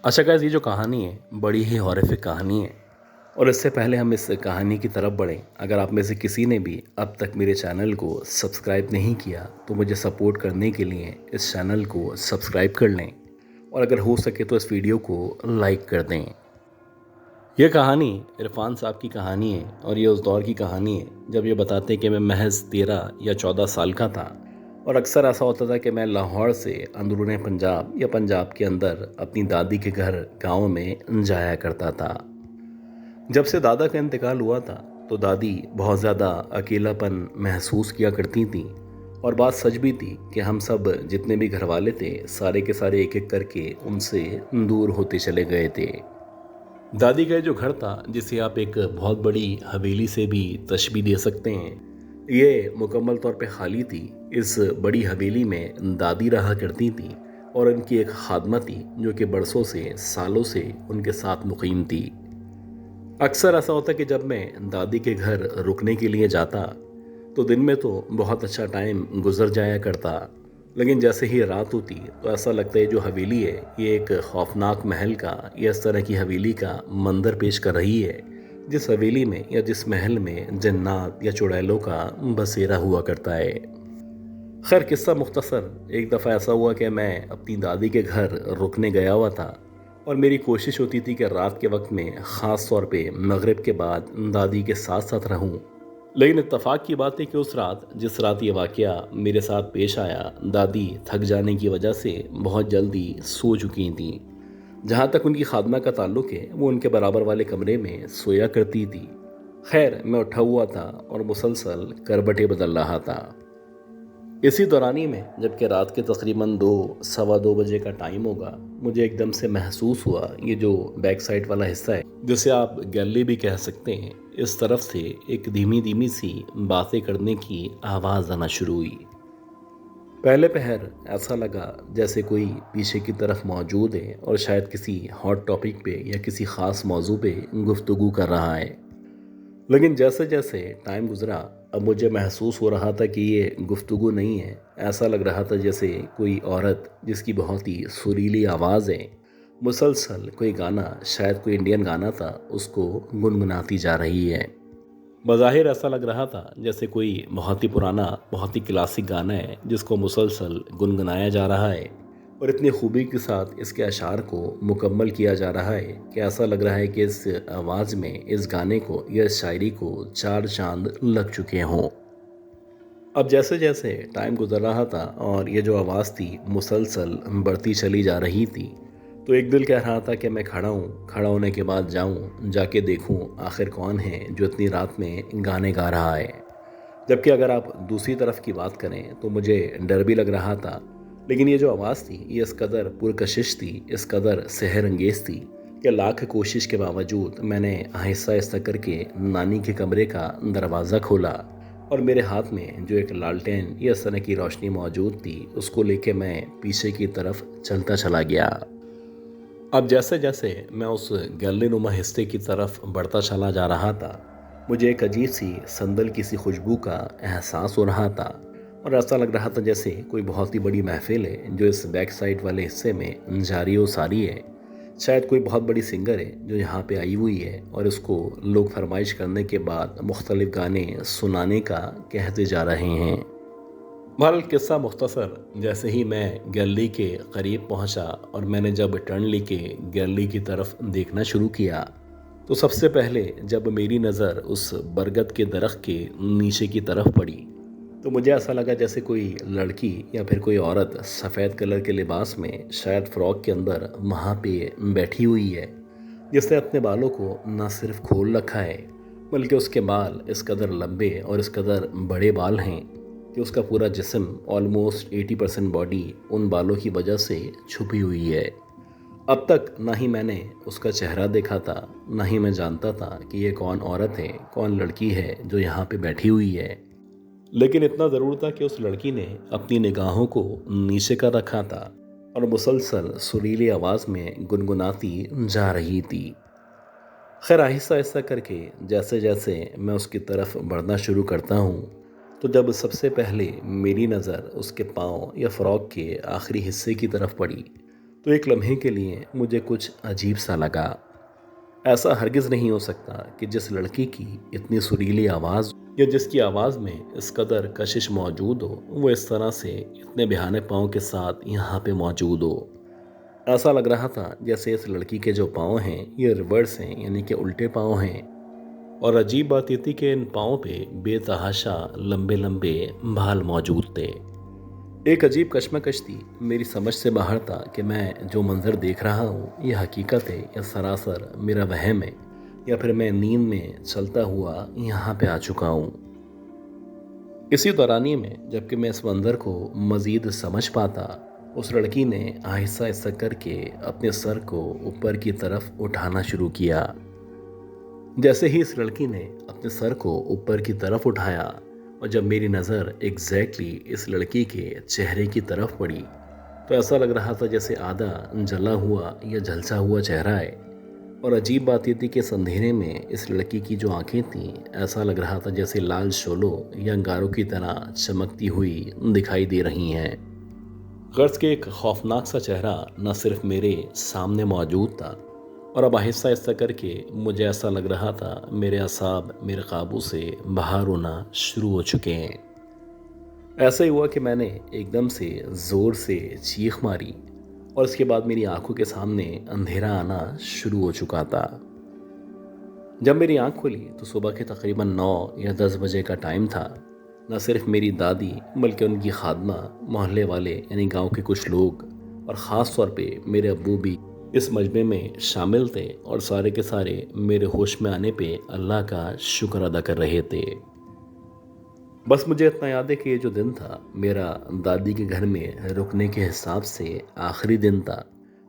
अच्छा गाइस, ये जो कहानी है बड़ी ही हॉरिफिक कहानी है। और इससे पहले हम इस कहानी की तरफ बढ़ें, अगर आप में से किसी ने भी अब तक मेरे चैनल को सब्सक्राइब नहीं किया तो मुझे सपोर्ट करने के लिए इस चैनल को सब्सक्राइब कर लें और अगर हो सके तो इस वीडियो को लाइक कर दें। यह कहानी इरफान साहब की कहानी है और ये उस दौर की कहानी है जब ये बताते हैं कि मैं महज 13 या 14 साल का था। और अक्सर ऐसा होता था कि मैं लाहौर से अंदरूनी पंजाब या पंजाब के अंदर अपनी दादी के घर गांव में जाया करता था। जब से दादा का इंतकाल हुआ था तो दादी बहुत ज़्यादा अकेलापन महसूस किया करती थी। और बात सच भी थी कि हम सब जितने भी घर वाले थे सारे के सारे एक एक करके उनसे दूर होते चले गए थे। दादी का जो घर था, जिसे आप एक बहुत बड़ी हवेली से भी तशबीह दे सकते हैं, ये मुकम्मल तौर पे खाली थी। इस बड़ी हवेली में दादी रहा करती थी और उनकी एक खादमा थी जो कि बरसों से सालों से उनके साथ मुकीम थी। अक्सर ऐसा होता कि जब मैं दादी के घर रुकने के लिए जाता तो दिन में तो बहुत अच्छा टाइम गुजर जाया करता, लेकिन जैसे ही रात होती तो ऐसा लगता है जो हवेली है ये एक खौफनाक महल का या इस तरह की हवेली का मंजर पेश कर रही है, जिस हवेली में या जिस महल में जन्नात या चुड़ैलों का बसेरा हुआ करता है। खैर, किस्सा मुख्तसर, एक दफ़ा ऐसा हुआ कि मैं अपनी दादी के घर रुकने गया हुआ था और मेरी कोशिश होती थी कि रात के वक्त में ख़ास तौर पे मगरिब के बाद दादी के साथ साथ रहूं। लेकिन इत्तेफाक की बात है कि उस रात, जिस रात ये वाक़या मेरे साथ पेश आया, दादी थक जाने की वजह से बहुत जल्दी सो चुकी थी। जहाँ तक उनकी खादमा का ताल्लुक़ है वो उनके बराबर वाले कमरे में सोया करती थी। खैर, मैं उठा हुआ था और मुसलसल करबटें बदल रहा था। इसी दौरानी में जबकि रात के तकरीबन 2 सवा 2 बजे का टाइम होगा, मुझे एकदम से महसूस हुआ ये जो बैक साइड वाला हिस्सा है, जिसे आप गैलरी भी कह सकते हैं, इस तरफ से एक धीमी धीमी सी बातें करने की आवाज़ आना शुरू हुई। पहले पहर ऐसा लगा जैसे कोई पीछे की तरफ मौजूद है और शायद किसी हॉट टॉपिक पे या किसी ख़ास मौजू पे गुफ्तगू कर रहा है। लेकिन जैसे जैसे टाइम गुजरा, अब मुझे महसूस हो रहा था कि ये गुफ्तगू नहीं है। ऐसा लग रहा था जैसे कोई औरत जिसकी बहुत ही सुरीली आवाज़ है, मुसलसल कोई गाना, शायद कोई इंडियन गाना था, उसको गुनगुनाती जा रही है। बज़ाहिर ऐसा लग रहा था जैसे कोई बहुत ही पुराना, बहुत ही क्लासिक गाना है जिसको मुसलसल गुनगुनाया जा रहा है और इतनी खूबी के साथ इसके अशार को मुकम्मल किया जा रहा है कि ऐसा लग रहा है कि इस आवाज़ में, इस गाने को या इस शायरी को 4 चांद लग चुके हों। अब जैसे जैसे टाइम गुजर रहा था और ये जो आवाज़ थी मुसलसल बढ़ती चली जा रही थी, तो एक दिल कह रहा था कि मैं खड़ा हूँ, खड़ा होने के बाद जाऊँ, जाके देखूँ आखिर कौन है जो इतनी रात में गाने गा रहा है। जबकि अगर आप दूसरी तरफ की बात करें तो मुझे डर भी लग रहा था। लेकिन ये जो आवाज़ थी ये इस कदर पुरकशिश थी, इस कदर सेहर अंगेज़ थी कि लाख कोशिश के बावजूद मैंने आहिस्ता आहिस्ता करके नानी के कमरे का दरवाज़ा खोला और मेरे हाथ में जो एक लालटेन या इस तरह की रोशनी मौजूद थी उसको लेके मैं पीछे की तरफ चलता चला गया। अब जैसे जैसे मैं उस गैलरी नुमा हिस्से की तरफ बढ़ता चला जा रहा था, मुझे एक अजीब सी संदल की सी खुशबू का एहसास हो रहा था और ऐसा लग रहा था जैसे कोई बहुत ही बड़ी महफिल है जो इस बैक साइड वाले हिस्से में जारी व सारी है। शायद कोई बहुत बड़ी सिंगर है जो यहाँ पे आई हुई है और इसको लोग फरमाइश करने के बाद मुख्तलिफ गाने सुनाने का कहते जा रहे हैं। बहरहाल, किस्सा मुख्तसर, जैसे ही मैं गैलरी के करीब पहुंचा और मैंने जब टर्न लेके गैलरी की तरफ देखना शुरू किया तो सबसे पहले जब मेरी नज़र उस बरगद के दरख्त के नीचे की तरफ पड़ी तो मुझे ऐसा लगा जैसे कोई लड़की या फिर कोई औरत सफ़ेद कलर के लिबास में, शायद फ़्रॉक के अंदर, वहाँ पे बैठी हुई है, जिसने अपने बालों को न सिर्फ खोल रखा है बल्कि उसके बाल इस कदर लंबे और इस कदर बड़े बाल हैं कि उसका पूरा जिस्म, ऑलमोस्ट 80% बॉडी उन बालों की वजह से छुपी हुई है। अब तक ना ही मैंने उसका चेहरा देखा था, ना ही मैं जानता था कि ये कौन औरत है, कौन लड़की है जो यहाँ पे बैठी हुई है। लेकिन इतना ज़रूर था कि उस लड़की ने अपनी निगाहों को नीचे कर रखा था और मुसलसल सुरीली आवाज़ में गुनगुनाती जा रही थी। खैर, आहिस्ता आहिस्ता करके जैसे जैसे मैं उसकी तरफ बढ़ना शुरू करता हूँ तो जब सबसे पहले मेरी नज़र उसके पाँव या फ़्रॉक के आखिरी हिस्से की तरफ पड़ी तो एक लम्हे के लिए मुझे कुछ अजीब सा लगा। ऐसा हरगिज़ नहीं हो सकता कि जिस लड़की की इतनी सुरीली आवाज़ या जिसकी आवाज़ में इस कदर कशिश मौजूद हो, वो इस तरह से इतने बेहाने पाँव के साथ यहाँ पे मौजूद हो। ऐसा लग रहा था जैसे इस लड़की के जो पाँव हैं ये रिवर्स हैं, यानी कि उल्टे पाँव हैं। और अजीब बात ये थी कि इन पाँव पे बेतहाशा लंबे लंबे बाल मौजूद थे। एक अजीब कश्मकश थी, मेरी समझ से बाहर था कि मैं जो मंजर देख रहा हूँ ये हकीकत है या सरासर मेरा वहम है, या फिर मैं नींद में चलता हुआ यहाँ पे आ चुका हूँ। इसी दौरानिए में जबकि मैं इस मंजर को मज़ीद समझ पाता, उस लड़की ने आहिस्ता आहिस्ता करके अपने सर को ऊपर की तरफ उठाना शुरू किया। जैसे ही इस लड़की ने अपने सर को ऊपर की तरफ उठाया और जब मेरी नज़र एग्जैक्टली इस लड़की के चेहरे की तरफ पड़ी, तो ऐसा लग रहा था जैसे आधा जला हुआ या झलसा हुआ चेहरा है। और अजीब बात ये थी कि इस अंधेरे में इस लड़की की जो आंखें थीं, ऐसा लग रहा था जैसे लाल शोलों या अंगारों की तरह चमकती हुई दिखाई दे रही हैं। गर्ज के एक खौफनाक सा चेहरा न सिर्फ मेरे सामने मौजूद था, और अब आहिस्ता आहिस्ता करके मुझे ऐसा लग रहा था मेरे असाब मेरे काबू से बाहर होना शुरू हो चुके हैं। ऐसा ही हुआ कि मैंने एकदम से ज़ोर से चीख मारी और इसके बाद मेरी आंखों के सामने अंधेरा आना शुरू हो चुका था। जब मेरी आंख खुली तो सुबह के तकरीबन 9 या 10 बजे का टाइम था। न सिर्फ मेरी दादी बल्कि उनकी खादमा, मोहल्ले वाले यानी गांव के कुछ लोग और ख़ास तौर पे मेरे अब्बू भी इस मजमे में शामिल थे और सारे के सारे मेरे होश में आने पे अल्लाह का शुक्र अदा कर रहे थे। बस मुझे इतना याद है कि ये जो दिन था मेरा दादी के घर में रुकने के हिसाब से आखिरी दिन था,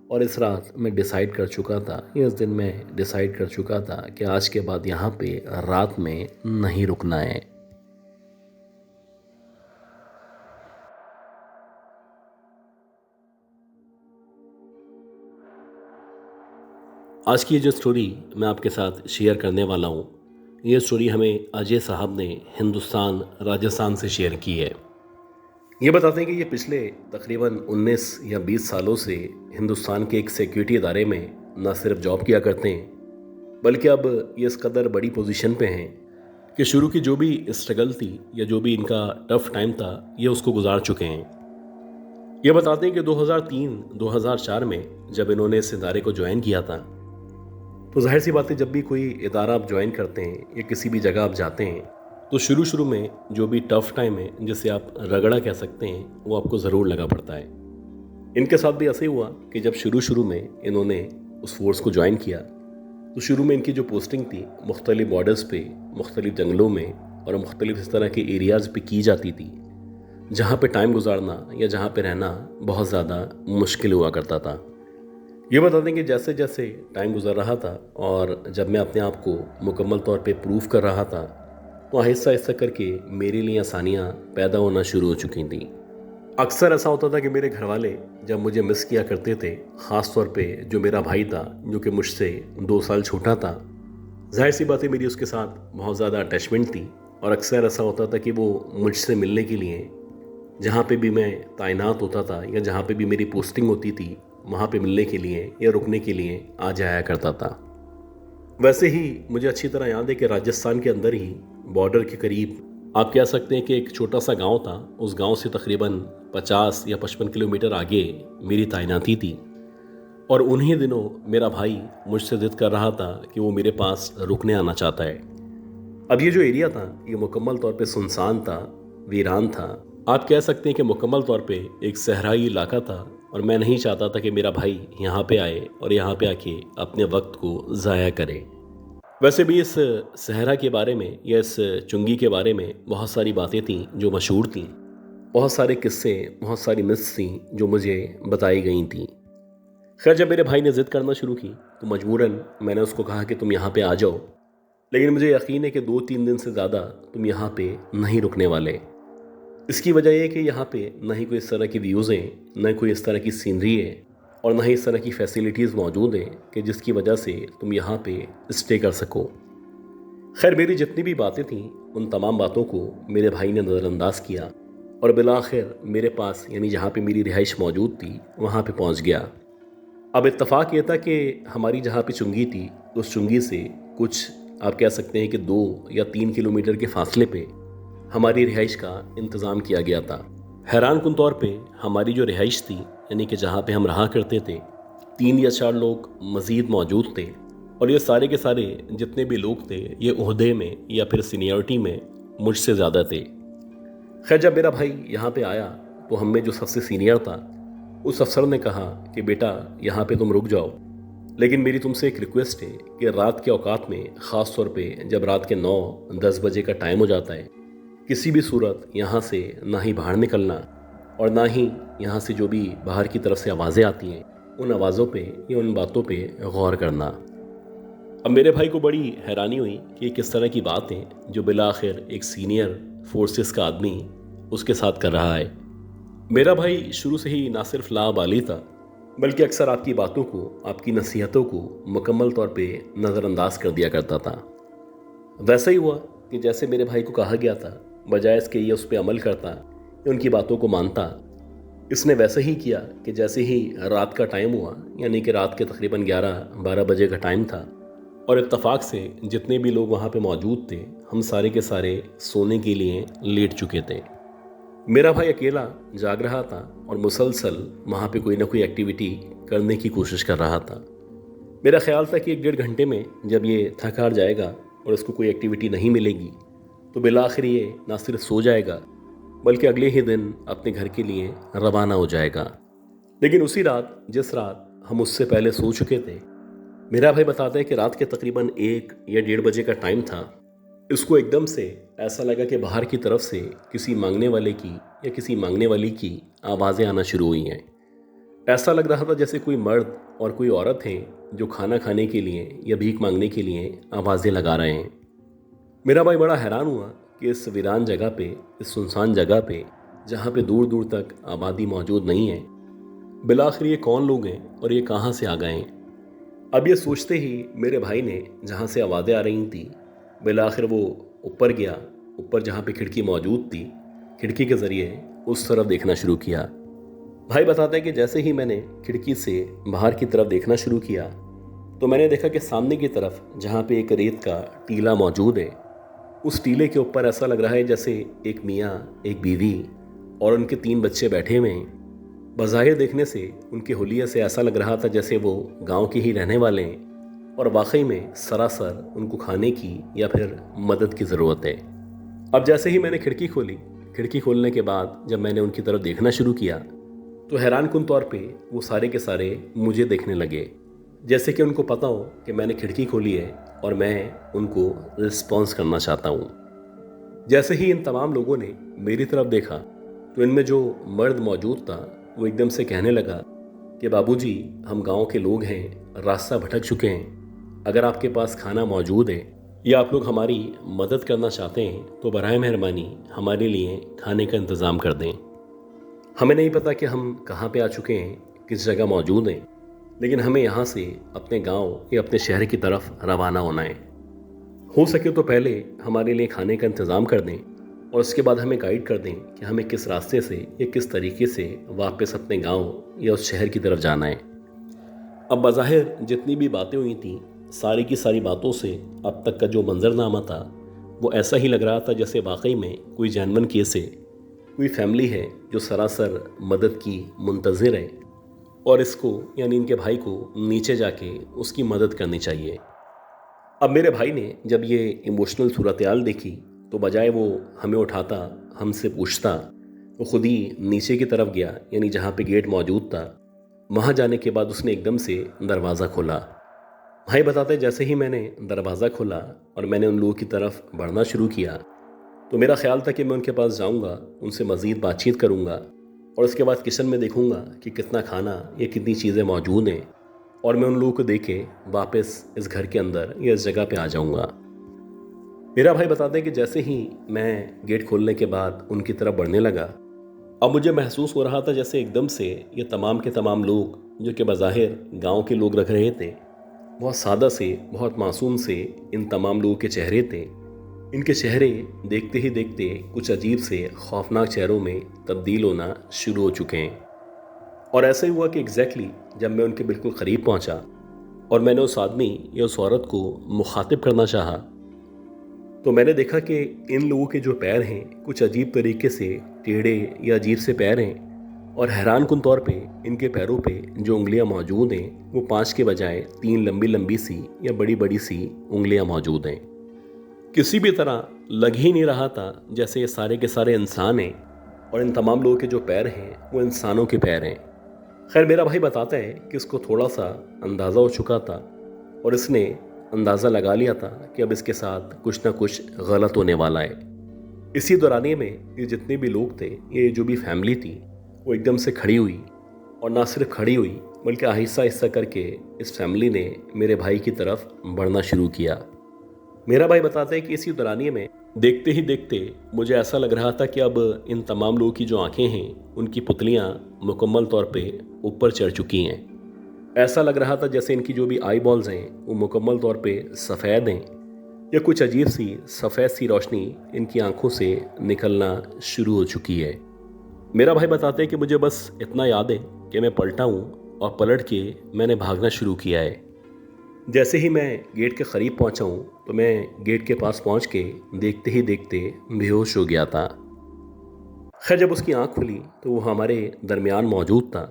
और इस रात मैं डिसाइड कर चुका था, इस दिन मैं डिसाइड कर चुका था कि आज के बाद यहाँ पे रात में नहीं रुकना है। आज की ये जो स्टोरी मैं आपके साथ शेयर करने वाला हूँ, ये स्टोरी हमें अजय साहब ने हिंदुस्तान राजस्थान से शेयर की है। ये बताते हैं कि ये पिछले तकरीबन 19 या 20 सालों से हिंदुस्तान के एक सिक्योरिटी इदारे में न सिर्फ जॉब किया करते हैं, बल्कि अब ये इस कदर बड़ी पोजीशन पे हैं कि शुरू की जो भी स्ट्रगल थी या जो भी इनका टफ टाइम था ये उसको गुजार चुके हैं। ये बताते हैं कि 2003-2004 में जब इन्होंने इस इदारे को ज्वाइन किया था, तो जाहिर सी बात है जब भी कोई इदारा आप ज्वाइन करते हैं या किसी भी जगह आप जाते हैं, तो शुरू में जो भी टफ टाइम है जिसे आप रगड़ा कह सकते हैं, वो आपको ज़रूर लगा पड़ता है। इनके साथ भी ऐसे ही हुआ कि जब शुरू में इन्होंने उस फोर्स को ज्वाइन किया, तो शुरू में इनकी जो पोस्टिंग थी मुख्तलिफ बॉर्डर्स पे, मुख्तलिफ जंगलों में और मुख्तलिफ इस तरह के एरियाज़ पे की जाती थी, जहाँ पे टाइम गुजारना या जहाँ पे रहना बहुत ज़्यादा मुश्किल हुआ करता था। ये बता दें कि जैसे जैसे टाइम गुजर रहा था और जब मैं अपने आप को मुकम्मल तौर पे प्रूव कर रहा था, तो आहिस्ता आहिस्ता करके मेरे लिए आसानियाँ पैदा होना शुरू हो चुकी थी। अक्सर ऐसा होता था कि मेरे घर वाले जब मुझे मिस किया करते थे, ख़ास तौर पे जो मेरा भाई था जो कि मुझसे 2 साल छोटा था, जाहिर सी बात है मेरी उसके साथ बहुत ज़्यादा अटैचमेंट थी, और अक्सर ऐसा होता था कि वो मुझसे मिलने के लिए जहाँ पे भी मैं तैनात होता था या जहाँ पे भी मेरी पोस्टिंग होती थी, वहाँ पे मिलने के लिए या रुकने के लिए आ जाया करता था। वैसे ही मुझे अच्छी तरह याद है कि राजस्थान के अंदर ही बॉर्डर के करीब आप कह सकते हैं कि एक छोटा सा गांव था। उस गांव से तकरीबन 50 या 55 किलोमीटर आगे मेरी तैनाती थी, और उन्हीं दिनों मेरा भाई मुझसे जिद कर रहा था कि वो मेरे पास रुकने आना चाहता है। अब ये जो एरिया था ये मुकम्मल तौर पे सुनसान था, वीरान था, आप कह सकते हैं कि मुकम्मल तौर पे एक सहराई इलाका था, और मैं नहीं चाहता था कि मेरा भाई यहाँ पे आए और यहाँ पे आके अपने वक्त को ज़ाया करे। वैसे भी इस सहरा के बारे में या इस चुंगी के बारे में बहुत सारी बातें थीं जो मशहूर थीं, बहुत सारे किस्से, बहुत सारी मिथ्स थीं जो मुझे बताई गई थीं। खैर, जब मेरे भाई ने ज़िद करना शुरू की तो मजबूरन मैंने उसको कहा कि तुम यहाँ पे आ जाओ, लेकिन मुझे यकीन है कि 2-3 दिन से ज़्यादा तुम यहाँ पे नहीं रुकने वाले। इसकी वजह यह है कि यहाँ पे न ही कोई इस तरह की व्यूज़ हैं, न कोई इस तरह की सीनरी है, और न ही इस तरह की फैसिलिटीज़ मौजूद हैं कि जिसकी वजह से तुम यहाँ पे स्टे कर सको। खैर, मेरी जितनी भी बातें थीं उन तमाम बातों को मेरे भाई ने नज़रअंदाज किया और बिलाखिर मेरे पास यानी जहाँ पे मेरी रिहाइश मौजूद थी वहाँ पे पहुँच गया। अब इत्तेफाक ये था कि हमारी जहाँ पे चुंगी थी, उस चुंगी से कुछ आप कह सकते हैं कि 2 या 3 किलोमीटर के फासले पे हमारी रिहाइश का इंतज़ाम किया गया था। हैरान कुन तौर पे हमारी जो रिहाइश थी, यानी कि जहाँ पे हम रहा करते थे, 3 या 4 लोग मज़ीद मौजूद थे। और ये सारे के सारे जितने भी लोग थे, ये ओहदे में या फिर सीनियरिटी में मुझसे ज़्यादा थे। खैर, जब मेरा भाई यहाँ पे आया तो हम में जो सबसे सीनियर था, उस अफसर ने कहा कि बेटा यहाँ पे तुम रुक जाओ, लेकिन मेरी तुमसे एक रिक्वेस्ट है कि रात के औकात में, ख़ास तौर पे जब रात के 9-10 बजे का टाइम हो जाता है, किसी भी सूरत यहाँ से ना ही बाहर निकलना और ना ही यहाँ से जो भी बाहर की तरफ से आवाज़ें आती हैं, उन आवाज़ों पे या उन बातों पे गौर करना। अब मेरे भाई को बड़ी हैरानी हुई कि किस तरह की बात है जो बिला आखिर एक सीनियर फोर्सेस का आदमी उसके साथ कर रहा है। मेरा भाई शुरू से ही ना सिर्फ लाबाली था, बल्कि अक्सर आपकी बातों को, आपकी नसीहतों को मुकम्मल तौर पे नज़रअंदाज कर दिया करता था। वैसा ही हुआ कि जैसे मेरे भाई को कहा गया था, बजाय इसके ये उस पर अमल करता या उनकी बातों को मानता, इसने वैसे ही किया कि जैसे ही रात का टाइम हुआ, यानी कि रात के तकरीबन 11-12 बजे का टाइम था, और इत्तफाक से जितने भी लोग वहाँ पे मौजूद थे, हम सारे के सारे सोने के लिए लेट चुके थे। मेरा भाई अकेला जाग रहा था और मुसलसल वहाँ पे कोई ना कोई एक्टिविटी करने की कोशिश कर रहा था। मेरा ख्याल था कि 1-1.5 घंटे में जब ये थक हार जाएगा और इसको कोई एक्टिविटी नहीं मिलेगी, तो बिलाखिर ये ना सिर्फ सो जाएगा, बल्कि अगले ही दिन अपने घर के लिए रवाना हो जाएगा। लेकिन उसी रात, जिस रात हम उससे पहले सो चुके थे, मेरा भाई बताता है कि रात के तकरीबन 1 या 1:30 बजे का टाइम था। इसको एकदम से ऐसा लगा कि बाहर की तरफ से किसी मांगने वाले की या किसी मांगने वाली की आवाज़ें आना शुरू हुई हैं। ऐसा लग रहा था जैसे कोई मर्द और कोई औरत हैं जो खाना खाने के लिए या भीख मांगने के लिए आवाज़ें लगा रहे हैं। मेरा भाई बड़ा हैरान हुआ कि इस वीरान जगह पे, इस सुनसान जगह पे, जहाँ पे दूर दूर तक आबादी मौजूद नहीं है, बिलाखिर ये कौन लोग हैं और ये कहाँ से आ गए हैं। अब ये सोचते ही मेरे भाई ने जहाँ से आवाज़ें आ रही थी, बिलाखिर वो ऊपर गया। ऊपर जहाँ पे खिड़की मौजूद थी, खिड़की के ज़रिए उस तरफ देखना शुरू किया। भाई बताता है कि जैसे ही मैंने खिड़की से बाहर की तरफ देखना शुरू किया, तो मैंने देखा कि सामने की तरफ जहाँ पे एक रेत का टीला मौजूद है, उस टीले के ऊपर ऐसा लग रहा है जैसे एक मियाँ, एक बीवी और उनके 3 बच्चे बैठे हुए हैं। बज़ाहिर देखने से, उनके हुलिये से ऐसा लग रहा था जैसे वो गांव के ही रहने वाले हैं और वाकई में सरासर उनको खाने की या फिर मदद की ज़रूरत है। अब जैसे ही मैंने खिड़की खोली, खिड़की खोलने के बाद जब मैंने उनकी तरफ देखना शुरू किया, तो हैरान कुन तौर पे वो सारे के सारे मुझे देखने लगे, जैसे कि उनको पता हो कि मैंने खिड़की खोली है और मैं उनको रिस्पॉन्स करना चाहता हूँ। जैसे ही इन तमाम लोगों ने मेरी तरफ देखा, तो इनमें जो मर्द मौजूद था वो एकदम से कहने लगा कि बाबूजी, हम गांव के लोग हैं, रास्ता भटक चुके हैं, अगर आपके पास खाना मौजूद है या आप लोग हमारी मदद करना चाहते हैं, तो बराए मेहरबानी हमारे लिए खाने का इंतज़ाम कर दें। हमें नहीं पता कि हम कहाँ पे आ चुके हैं, किस जगह मौजूद हैं, लेकिन हमें यहाँ से अपने गांव या अपने शहर की तरफ रवाना होना है। हो सके तो पहले हमारे लिए खाने का इंतज़ाम कर दें और उसके बाद हमें गाइड कर दें कि हमें किस रास्ते से या किस तरीके से वापस अपने गांव या उस शहर की तरफ जाना है। अब बज़ाहिर जितनी भी बातें हुई थीं, सारी की सारी बातों से अब तक का जो मंजरनामा था, वो ऐसा ही लग रहा था जैसे वाकई में कोई जानवन केस है, कोई फैमिली है जो सरासर मदद की मुंतज़िर है और इसको, यानी इनके भाई को, नीचे जाके उसकी मदद करनी चाहिए। अब मेरे भाई ने जब ये इमोशनल सूरत-ए-हाल देखी, तो बजाय वो हमें उठाता, हमसे पूछता, वो खुद ही नीचे की तरफ गया, यानी जहाँ पे गेट मौजूद था। वहाँ जाने के बाद उसने एकदम से दरवाज़ा खोला। भाई बताते, जैसे ही मैंने दरवाज़ा खोला और मैंने उन लोगों की तरफ बढ़ना शुरू किया, तो मेरा ख्याल था कि मैं उनके पास जाऊंगा, उनसे मज़ीद बातचीत करूंगा और उसके बाद किचन में देखूंगा कि कितना खाना या कितनी चीज़ें मौजूद हैं, और मैं उन लोगों को देख के वापस इस घर के अंदर या इस जगह पे आ जाऊंगा। मेरा भाई बताते हैं कि जैसे ही मैं गेट खोलने के बाद उनकी तरफ बढ़ने लगा, अब मुझे महसूस हो रहा था जैसे एकदम से ये तमाम के तमाम लोग, जो कि बज़ाहिर गाँव के लोग लग रहे थे, बहुत सादा से, बहुत मासूम से इन तमाम लोगों के चेहरे थे। इनके चेहरे देखते ही देखते कुछ अजीब से खौफनाक चेहरों में तब्दील होना शुरू हो चुके हैं। और ऐसा ही हुआ कि एग्जैक्टली जब मैं उनके बिल्कुल करीब पहुंचा और मैंने उस आदमी या उस औरत को मुखातिब करना चाहा, तो मैंने देखा कि इन लोगों के जो पैर हैं कुछ अजीब तरीके से टेढ़े या अजीब से पैर हैं, और हैरान कुन तौर पे इनके पैरों पे जो उंगलियां मौजूद हैं वो 5 के बजाय 3 लंबी लंबी सी या बड़ी बड़ी सी उंगलियां मौजूद हैं। किसी भी तरह लग ही नहीं रहा था जैसे ये सारे के सारे इंसान हैं और इन तमाम लोगों के जो पैर हैं वो इंसानों के पैर हैं। खैर, मेरा भाई बताता है कि उसको थोड़ा सा अंदाज़ा हो चुका था और इसने अंदाज़ा लगा लिया था कि अब इसके साथ कुछ ना कुछ गलत होने वाला है। इसी दौरानिए में ये जितने भी लोग थे, ये जो भी फैमिली थी, वो एकदम से खड़ी हुई, और ना सिर्फ खड़ी हुई बल्कि आहिस्ता आहिस्ता करके इस फैमिली ने मेरे भाई की तरफ बढ़ना शुरू किया। मेरा भाई बताता है कि इसी दौरानिए में देखते ही देखते मुझे ऐसा लग रहा था कि अब इन तमाम लोगों की जो आंखें हैं उनकी पुतलियां मुकम्मल तौर पे ऊपर चढ़ चुकी हैं। ऐसा लग रहा था जैसे इनकी जो भी आई बॉल्स हैं वो मुकम्मल तौर पे सफ़ेद हैं, या कुछ अजीब सी सफ़ेद सी रोशनी इनकी आंखों से निकलना शुरू हो चुकी है। मेरा भाई बताते हैं कि मुझे बस इतना याद है कि मैं पलटा हूँ और पलट के मैंने भागना शुरू किया है। जैसे ही मैं गेट के करीब पहुंचा हूं तो मैं गेट के पास पहुंच के देखते ही देखते बेहोश हो गया था। खैर, जब उसकी आंख खुली तो वो हमारे दरमियान मौजूद था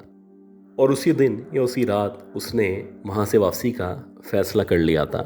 और उसी दिन या उसी रात उसने वहां से वापसी का फैसला कर लिया था।